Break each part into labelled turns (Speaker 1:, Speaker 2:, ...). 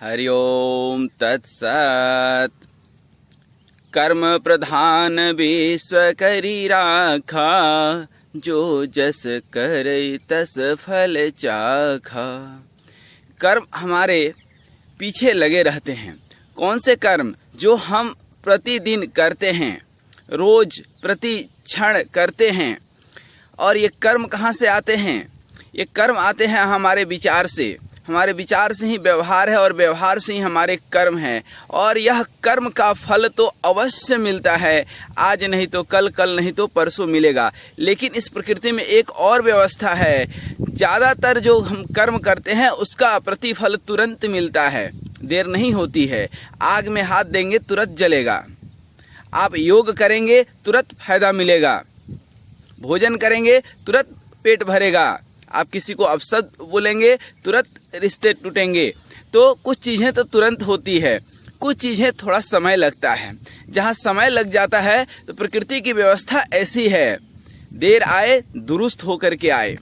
Speaker 1: हरि ओम तत्सत। कर्म प्रधान विश्व करी राखा, जो जस करे तस फल चाखा। कर्म हमारे पीछे लगे रहते हैं। कौन से कर्म? जो हम प्रतिदिन करते हैं, रोज प्रति क्षण करते हैं। और ये कर्म कहाँ से आते हैं? ये कर्म आते हैं हमारे विचार से। हमारे विचार से ही व्यवहार है और व्यवहार से ही हमारे कर्म है। और यह कर्म का फल तो अवश्य मिलता है, आज नहीं तो कल, कल नहीं तो परसों मिलेगा। लेकिन इस प्रकृति में एक और व्यवस्था है। ज़्यादातर जो हम कर्म करते हैं उसका प्रतिफल तुरंत मिलता है, देर नहीं होती है। आग में हाथ देंगे तुरंत जलेगा। आप योग करेंगे तुरंत फायदा मिलेगा। भोजन करेंगे तुरंत पेट भरेगा। आप किसी को अपशब्द बोलेंगे तुरंत रिश्ते टूटेंगे। तो कुछ चीज़ें तो तुरंत होती है, कुछ चीज़ें थोड़ा समय लगता है। जहाँ समय लग जाता है तो प्रकृति की व्यवस्था ऐसी है, देर आए दुरुस्त होकर के आए।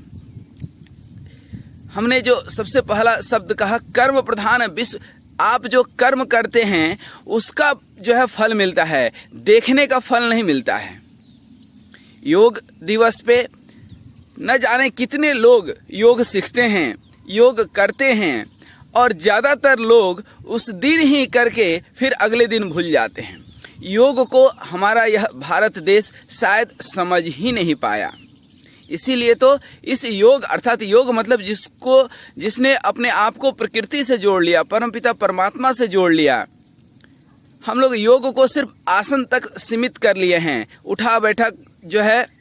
Speaker 1: हमने जो सबसे पहला शब्द कहा कर्म प्रधान विश्व, आप जो कर्म करते हैं उसका जो है फल मिलता है, देखने का फल नहीं मिलता है। योग दिवस पे न जाने कितने लोग योग सीखते हैं, योग करते हैं, और ज़्यादातर लोग उस दिन ही करके फिर अगले दिन भूल जाते हैं। योग को हमारा यह भारत देश शायद समझ ही नहीं पाया। इसीलिए तो इस योग अर्थात योग मतलब जिसने अपने आप को प्रकृति से जोड़ लिया, परमपिता परमात्मा से जोड़ लिया। हम लोग योग को सिर्फ आसन तक सीमित कर लिए हैं। उठा बैठक जो है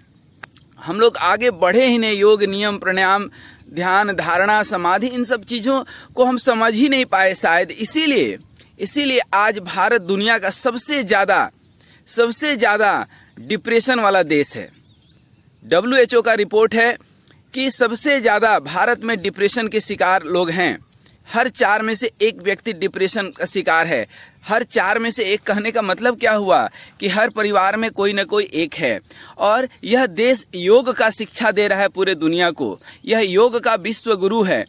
Speaker 1: हम लोग आगे बढ़े ही नहीं। योग नियम, प्राणायाम, ध्यान, धारणा, समाधि, इन सब चीज़ों को हम समझ ही नहीं पाए शायद। इसीलिए आज भारत दुनिया का सबसे ज़्यादा डिप्रेशन वाला देश है। WHO का रिपोर्ट है कि सबसे ज़्यादा भारत में डिप्रेशन के शिकार लोग हैं। हर 4 में से एक व्यक्ति डिप्रेशन का शिकार है। हर 4 में से एक कहने का मतलब क्या हुआ कि हर परिवार में कोई न कोई एक है। और यह देश योग का शिक्षा दे रहा है पूरे दुनिया को। यह योग का विश्व गुरु है।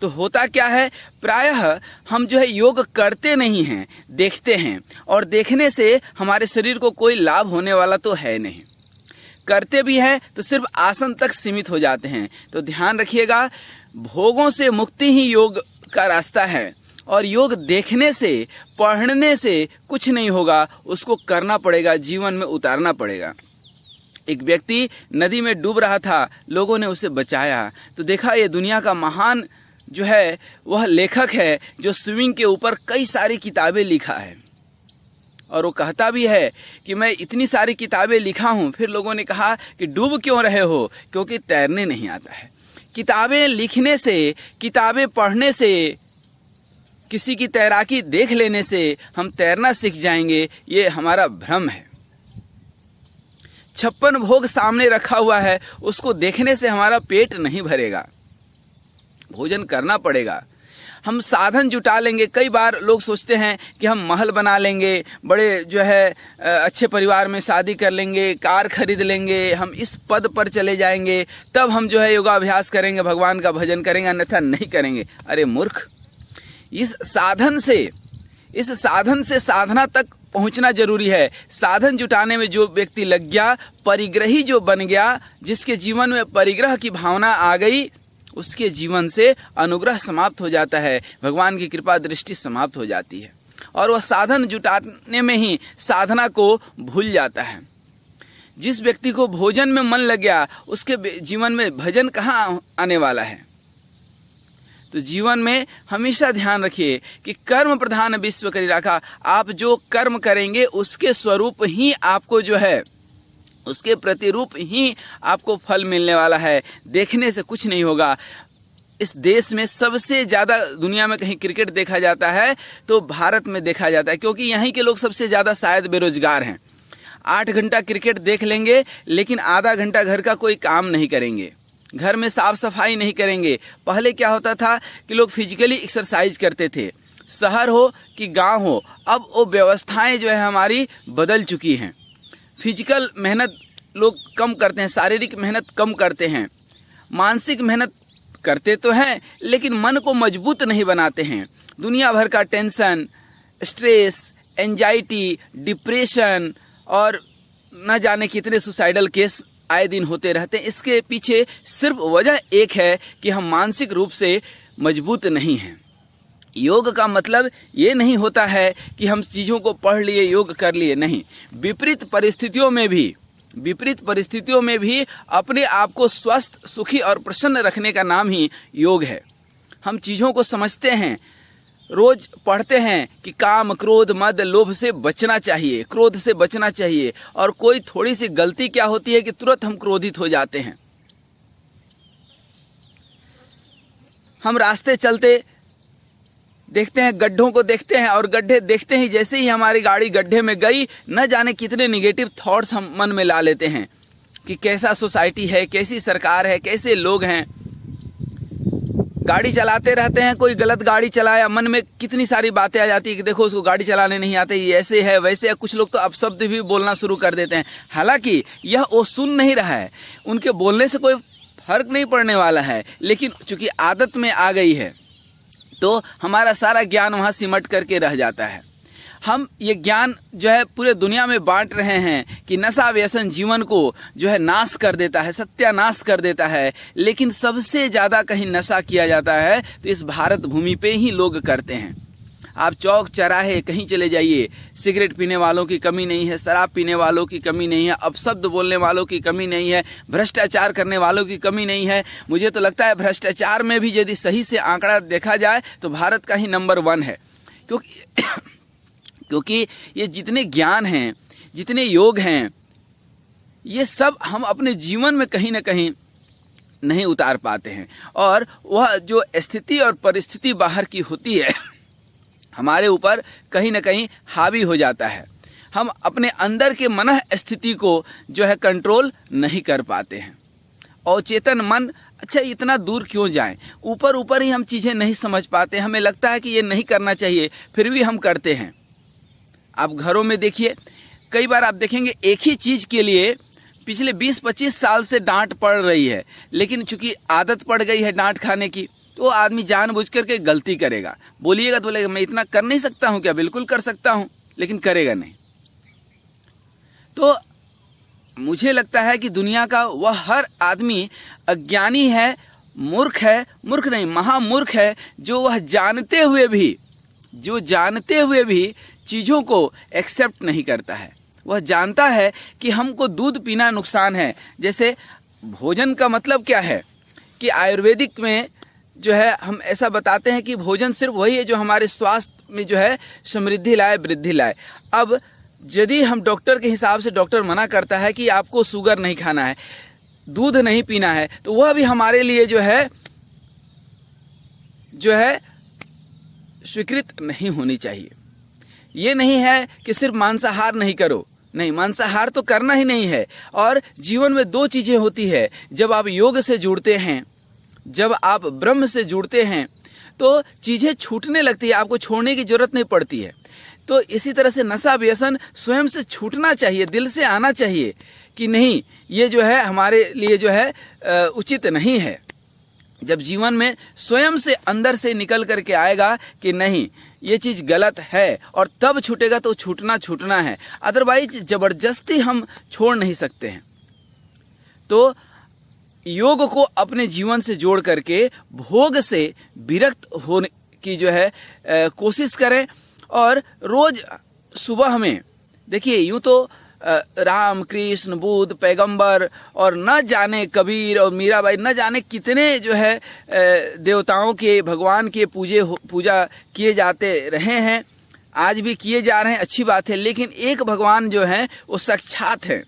Speaker 1: तो होता क्या है, प्रायः हम जो है योग करते नहीं हैं, देखते हैं। और देखने से हमारे शरीर को कोई लाभ होने वाला तो है नहीं। करते भी हैं तो सिर्फ आसन तक सीमित हो जाते हैं। तो ध्यान रखिएगा, भोगों से मुक्ति ही योग का रास्ता है। और योग देखने से, पढ़ने से कुछ नहीं होगा, उसको करना पड़ेगा, जीवन में उतारना पड़ेगा। एक व्यक्ति नदी में डूब रहा था, लोगों ने उसे बचाया। तो देखा ये दुनिया का महान जो है वह लेखक है जो स्विमिंग के ऊपर कई सारी किताबें लिखा है। और वो कहता भी है कि मैं इतनी सारी किताबें लिखा हूँ। फिर लोगों ने कहा कि डूब क्यों रहे हो? क्योंकि तैरने नहीं आता है। किताबें लिखने से, किताबें पढ़ने से, किसी की तैराकी देख लेने से हम तैरना सीख जाएंगे, ये हमारा भ्रम है। 56 भोग सामने रखा हुआ है, उसको देखने से हमारा पेट नहीं भरेगा। भोजन करना पड़ेगा। हम साधन जुटा लेंगे। कई बार लोग सोचते हैं कि हम महल बना लेंगे, बड़े जो है अच्छे परिवार में शादी कर लेंगे, कार खरीद लेंगे, हम इस पद पर चले जाएंगे, तब हम जो है योगाभ्यास करेंगे, भगवान का भजन करेंगे, अन्यथा नहीं करेंगे। अरे मूर्ख, इस साधन से साधना तक पहुंचना जरूरी है। साधन जुटाने में जो व्यक्ति लग गया, परिग्रही जो बन गया, जिसके जीवन में परिग्रह की भावना आ गई, उसके जीवन से अनुग्रह समाप्त हो जाता है, भगवान की कृपा दृष्टि समाप्त हो जाती है। और वह साधन जुटाने में ही साधना को भूल जाता है। जिस व्यक्ति को भोजन में मन लग गया, उसके जीवन में भजन कहाँ आने वाला है? तो जीवन में हमेशा ध्यान रखिए कि कर्म प्रधान विश्व करी राखा। आप जो कर्म करेंगे उसके स्वरूप ही आपको जो है, उसके प्रतिरूप ही आपको फल मिलने वाला है। देखने से कुछ नहीं होगा। इस देश में सबसे ज़्यादा दुनिया में कहीं क्रिकेट देखा जाता है तो भारत में देखा जाता है, क्योंकि यहीं के लोग सबसे ज़्यादा शायद बेरोजगार हैं। 8 घंटा क्रिकेट देख लेंगे, लेकिन आधा घंटा घर का कोई काम नहीं करेंगे, घर में साफ सफाई नहीं करेंगे। पहले क्या होता था कि लोग फिजिकली एक्सरसाइज करते थे, शहर हो कि गांव हो। अब वो व्यवस्थाएं जो है हमारी बदल चुकी हैं। फिजिकल मेहनत लोग कम करते हैं, शारीरिक मेहनत कम करते हैं, मानसिक मेहनत करते तो हैं लेकिन मन को मजबूत नहीं बनाते हैं। दुनिया भर का टेंशन, स्ट्रेस, एंजाइटी, डिप्रेशन और न जाने कितने सुसाइडल केस आए दिन होते रहते हैं। इसके पीछे सिर्फ वजह एक है कि हम मानसिक रूप से मजबूत नहीं हैं। योग का मतलब ये नहीं होता है कि हम चीज़ों को पढ़ लिए, योग कर लिए, नहीं। विपरीत परिस्थितियों में भी अपने आप को स्वस्थ, सुखी और प्रसन्न रखने का नाम ही योग है। हम चीज़ों को समझते हैं, रोज पढ़ते हैं कि काम, क्रोध, मद, लोभ से बचना चाहिए, क्रोध से बचना चाहिए, और कोई थोड़ी सी गलती क्या होती है कि तुरंत हम क्रोधित हो जाते हैं। हम रास्ते चलते देखते हैं, गड्ढों को देखते हैं, और गड्ढे देखते ही जैसे ही हमारी गाड़ी गड्ढे में गई, न जाने कितने निगेटिव थॉट्स हम मन में ला लेते हैं कि कैसा सोसाइटी है, कैसी सरकार है, कैसे लोग हैं। गाड़ी चलाते रहते हैं, कोई गलत गाड़ी चलाया, मन में कितनी सारी बातें आ जाती है कि देखो उसको गाड़ी चलाने नहीं आते, ये ऐसे है वैसे है। कुछ लोग तो अपशब्द भी बोलना शुरू कर देते हैं, हालांकि यह वो सुन नहीं रहा है, उनके बोलने से कोई फर्क नहीं पड़ने वाला है, लेकिन चूंकि आदत में आ गई है तो हमारा सारा ज्ञान वहाँ सिमट करके रह जाता है। हम ये ज्ञान जो है पूरे दुनिया में बांट रहे हैं कि नशा व्यसन जीवन को जो है नाश कर देता है, सत्यानाश कर देता है, लेकिन सबसे ज़्यादा कहीं नशा किया जाता है तो इस भारत भूमि पे ही लोग करते हैं। आप चौक चौराहे कहीं चले जाइए, सिगरेट पीने वालों की कमी नहीं है, शराब पीने वालों की कमी नहीं है, अपशब्द बोलने वालों की कमी नहीं है, भ्रष्टाचार करने वालों की कमी नहीं है। मुझे तो लगता है भ्रष्टाचार में भी यदि सही से आंकड़ा देखा जाए तो भारत का ही नंबर 1 है, क्योंकि ये जितने ज्ञान हैं, जितने योग हैं, ये सब हम अपने जीवन में कहीं ना कहीं नहीं उतार पाते हैं, और वह जो स्थिति और परिस्थिति बाहर की होती है हमारे ऊपर कहीं ना कहीं हावी हो जाता है। हम अपने अंदर के मन स्थिति को जो है कंट्रोल नहीं कर पाते हैं। और चेतन मन, अच्छा इतना दूर क्यों जाएं, ऊपर ऊपर ही हम चीज़ें नहीं समझ पाते, हमें लगता है कि ये नहीं करना चाहिए, फिर भी हम करते हैं। आप घरों में देखिए, कई बार आप देखेंगे एक ही चीज़ के लिए पिछले 20-25 साल से डांट पड़ रही है, लेकिन चूंकि आदत पड़ गई है डांट खाने की, तो आदमी जानबूझ करके गलती करेगा। बोलिएगा तो बोलेगा मैं इतना कर नहीं सकता हूँ क्या? बिल्कुल कर सकता हूँ, लेकिन करेगा नहीं। तो मुझे लगता है कि दुनिया का वह हर आदमी अज्ञानी है, मूर्ख है, मूर्ख नहीं महामूर्ख है, जो वह जानते हुए भी चीज़ों को एक्सेप्ट नहीं करता है। वह जानता है कि हमको दूध पीना नुकसान है। जैसे भोजन का मतलब क्या है कि आयुर्वेदिक में जो है हम ऐसा बताते हैं कि भोजन सिर्फ वही है जो हमारे स्वास्थ्य में जो है समृद्धि लाए, वृद्धि लाए। अब यदि हम डॉक्टर के हिसाब से, डॉक्टर मना करता है कि आपको शुगर नहीं खाना है, दूध नहीं पीना है, तो वह भी हमारे लिए जो है स्वीकृत नहीं होनी चाहिए। ये नहीं है कि सिर्फ मांसाहार नहीं करो, नहीं, मांसाहार तो करना ही नहीं है। और जीवन में 2 चीज़ें होती है, जब आप योग से जुड़ते हैं, जब आप ब्रह्म से जुड़ते हैं, तो चीज़ें छूटने लगती है, आपको छोड़ने की जरूरत नहीं पड़ती है। तो इसी तरह से नशा व्यसन स्वयं से छूटना चाहिए, दिल से आना चाहिए कि नहीं, ये जो है हमारे लिए जो है उचित नहीं है। जब जीवन में स्वयं से अंदर से निकल करके आएगा कि नहीं ये चीज़ गलत है, और तब छूटेगा, तो छूटना है, अदरवाइज ज़बरदस्ती हम छोड़ नहीं सकते हैं। तो योग को अपने जीवन से जोड़ करके भोग से विरक्त होने की जो है कोशिश करें। और रोज़ सुबह में देखिए, यूँ तो राम, कृष्ण, बुद्ध, पैगंबर और न जाने कबीर और मीराबाई, न जाने कितने जो है देवताओं के, भगवान के पूजा किए जाते रहे हैं, आज भी किए जा रहे हैं, अच्छी बात है। लेकिन एक भगवान जो है वो साक्षात है,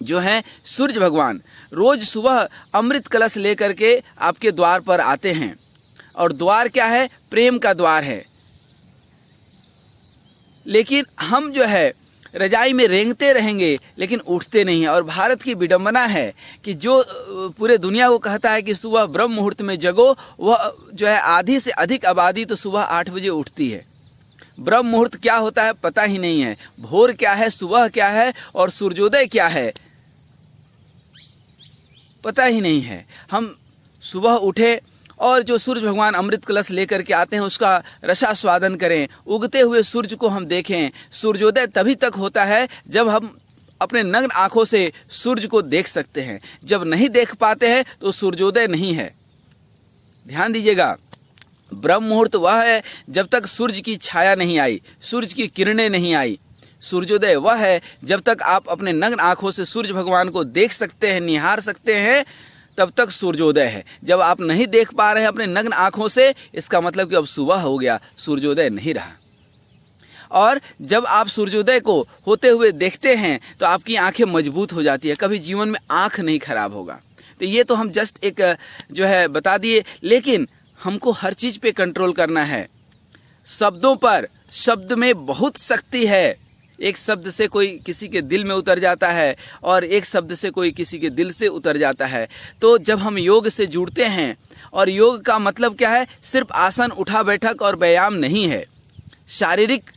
Speaker 1: जो है सूर्य भगवान। रोज़ सुबह अमृत कलश लेकर के आपके द्वार पर आते हैं, और द्वार क्या है? प्रेम का द्वार है। लेकिन हम जो है रजाई में रेंगते रहेंगे, लेकिन उठते नहीं हैं। और भारत की विडंबना है कि जो पूरे दुनिया को कहता है कि सुबह ब्रह्म मुहूर्त में जगो, वह जो है आधी से अधिक आबादी तो सुबह 8 बजे उठती है। ब्रह्म मुहूर्त क्या होता है पता ही नहीं है, भोर क्या है, सुबह क्या है, और सूर्योदय क्या है पता ही नहीं है। हम सुबह उठे और जो सूर्य भगवान अमृत कलश लेकर के आते हैं उसका रसास्वादन करें। उगते हुए सूर्य को हम देखें। सूर्योदय तभी तक होता है जब हम अपने नग्न आंखों से सूर्य को देख सकते हैं। जब नहीं देख पाते हैं तो सूर्योदय नहीं है। ध्यान दीजिएगा, ब्रह्म मुहूर्त वह है जब तक सूर्य की छाया नहीं आई, सूर्य की किरणें नहीं आई। सूर्योदय वह है जब तक आप अपने नग्न आंखों से सूर्य भगवान को देख सकते हैं, निहार सकते हैं, तब तक सूर्योदय है। जब आप नहीं देख पा रहे हैं अपने नग्न आंखों से, इसका मतलब कि अब सुबह हो गया, सूर्योदय नहीं रहा। और जब आप सूर्योदय को होते हुए देखते हैं तो आपकी आंखें मजबूत हो जाती है, कभी जीवन में आंख नहीं खराब होगा। तो ये तो हम जस्ट एक जो है बता दिए, लेकिन हमको हर चीज़ पे कंट्रोल करना है। शब्दों पर, शब्द में बहुत शक्ति है। एक शब्द से कोई किसी के दिल में उतर जाता है और एक शब्द से कोई किसी के दिल से उतर जाता है। तो जब हम योग से जुड़ते हैं, और योग का मतलब क्या है, सिर्फ आसन, उठा बैठक और व्यायाम नहीं है। शारीरिक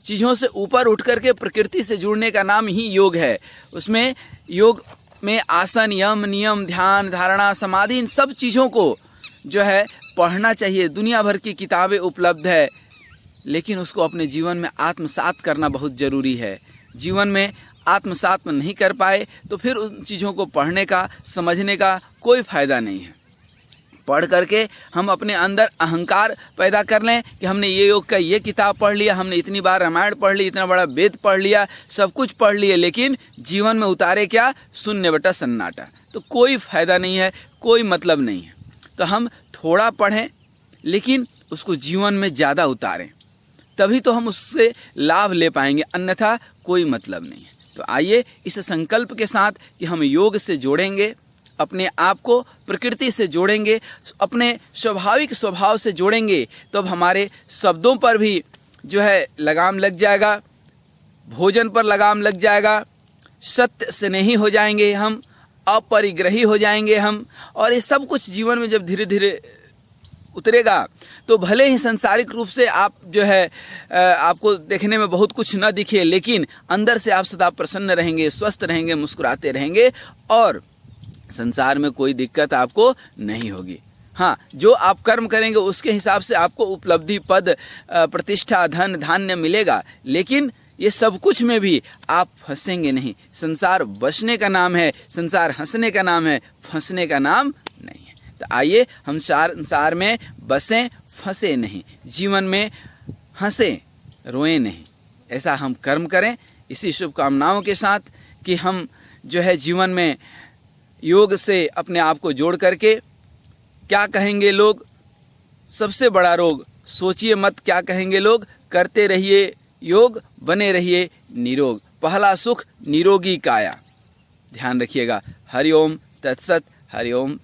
Speaker 1: चीज़ों से ऊपर उठ करके प्रकृति से जुड़ने का नाम ही योग है। उसमें योग में आसन, यम, नियम, ध्यान, धारणा, समाधि, इन सब चीज़ों को जो है पढ़ना चाहिए। दुनिया भर की किताबें उपलब्ध है, लेकिन उसको अपने जीवन में आत्मसात करना बहुत ज़रूरी है। जीवन में आत्मसात नहीं कर पाए तो फिर उन चीज़ों को पढ़ने का, समझने का कोई फ़ायदा नहीं है। पढ़ करके हम अपने अंदर अहंकार पैदा कर लें कि हमने ये योग का ये किताब पढ़ लिया, हमने इतनी बार रामायण पढ़ ली, इतना बड़ा वेद पढ़ लिया, सब कुछ पढ़ लिए, लेकिन जीवन में उतारे क्या, शून्य बटा सन्नाटा। तो कोई फ़ायदा नहीं है, कोई मतलब नहीं है। तो हम थोड़ा पढ़ें लेकिन उसको जीवन में ज़्यादा उतारें, तभी तो हम उससे लाभ ले पाएंगे, अन्यथा कोई मतलब नहीं है। तो आइए इस संकल्प के साथ कि हम योग से जोड़ेंगे, अपने आप को प्रकृति से जोड़ेंगे, अपने स्वाभाविक स्वभाव से जोड़ेंगे, तो अब हमारे शब्दों पर भी जो है लगाम लग जाएगा, भोजन पर लगाम लग जाएगा, सत्य स्नेही हो जाएंगे हम, अपरिग्रही हो जाएंगे हम। और ये सब कुछ जीवन में जब धीरे धीरे उतरेगा तो भले ही सांसारिक रूप से आप जो है आपको देखने में बहुत कुछ न दिखे, लेकिन अंदर से आप सदा प्रसन्न रहेंगे, स्वस्थ रहेंगे, मुस्कुराते रहेंगे और संसार में कोई दिक्कत आपको नहीं होगी। हाँ, जो आप कर्म करेंगे उसके हिसाब से आपको उपलब्धि, पद, प्रतिष्ठा, धन, धान्य मिलेगा, लेकिन ये सब कुछ में भी आप फंसेंगे नहीं। संसार बचने का नाम है, संसार हंसने का नाम है, फंसने का नाम नहीं है। तो आइए हम संसार में बसें, फंसे नहीं, जीवन में हंसें, रोएं नहीं। ऐसा हम कर्म करें, इसी शुभकामनाओं के साथ कि हम जो है जीवन में योग से अपने आप को जोड़ करके, क्या कहेंगे लोग, सबसे बड़ा रोग, सोचिए मत क्या कहेंगे लोग, करते रहिए योग, बने रहिए निरोग, पहला सुख निरोगी काया। ध्यान रखिएगा। हरि ओम तत्सत, हरि ओम।